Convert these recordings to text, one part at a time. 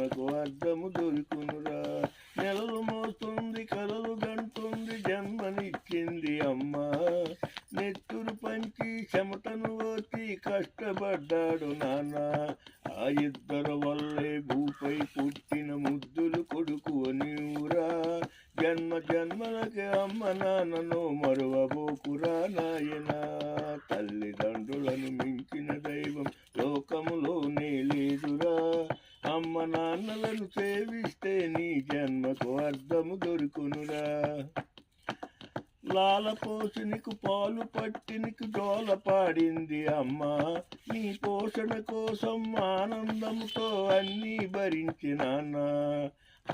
జన్మకు అర్థము దొరుకునురా. నెలలు మోస్తుంది కలలు గంటుంది జన్మనిచ్చింది అమ్మ. నెత్తురు పంచి చెమటను వచ్చి కష్టపడ్డాడు నాన్న. ఆ ఇద్దరు వల్లే భూపై పుట్టిన ముద్దులు కొడుకు నీవురా. జన్మ జన్మలకి అమ్మ నాన్నను మరువబోకురా నాయనా. తల్లిదండ్రులను మించిన దైవం లోకములోనే లేదురా. అమ్మ నాన్నలను సేవిస్తే నీ జన్మకు అర్థము దొరుకునురా. లాలపోసి నీకు పాలు పట్టి నీకు జోల పాడింది అమ్మ. నీ పోషణ కోసం ఆనందముతో అన్నీ భరించినాన్న.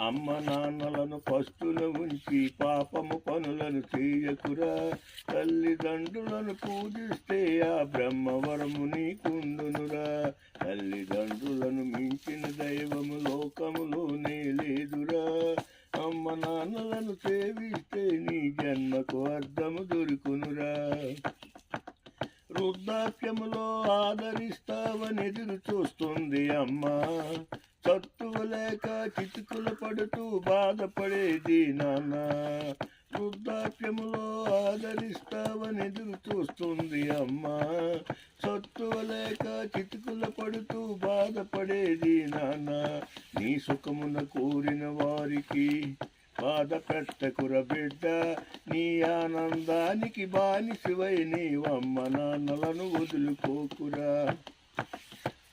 అమ్మ నాన్నలను పస్తుల ఉంచి పాపము పనులను చేయకురా. తల్లిదండ్రులను పూజిస్తే ఆ బ్రహ్మవరము నీకుండునురా. తల్లిదండ్రులను మించిన దైవము లోకములోనే లేదురా. అమ్మ నాన్నలను సేవిస్తే నీ జన్మకు అర్థము దొరుకునురా. వృద్ధాప్యములో ఆదరిస్తావని ఎదురు చూస్తుంది అమ్మ. సత్తువ లేక చితుకులు పడుతూ బాధపడేది నాన్న. వృద్ధాప్యములో ఆదరిస్తావని ఎదురు చూస్తుంది అమ్మ. సత్తువ లేక చితుకులు పడుతూ బాధపడేది నాన్న. నీ సుఖమున కోరిన వారికి బాధ పెట్టకుర బిడ్డ. నీ ఆనందానికి బానిసవై నీవమ్మ నాన్నలను వదులుకోకురా.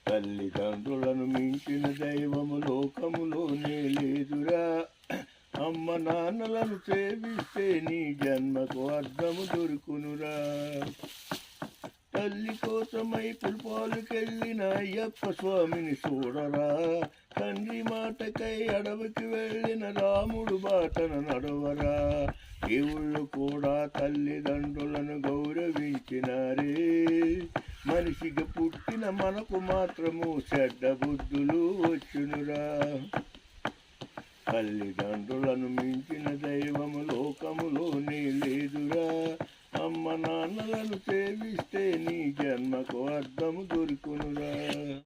తల్లిదండ్రులను మించిన దైవము లోకములోనే లేదురా. అమ్మ నాన్నలను సేవిస్తే నీ జన్మకు అర్థము దొరుకునురా. తల్లి కోసమై పుల్పాలుకెళ్ళిన అయ్యప్ప స్వామిని చూడరా. తండ్రి మాటకై అడవికి వెళ్ళిన రాముడు బాటన నడవరా. దేవుళ్ళు కూడా తల్లిదండ్రులను గౌరవించినారే. మనిషిగా పుట్టిన మనకు మాత్రము చెడ్డ బుద్ధులు వచ్చునురా. తల్లిదండ్రులను మించిన దైవము లోకములోనే లేదురా. అమ్మ నాన్నలను సేవిస్తే నీ జన్మకు అర్థము దొరుకునురా.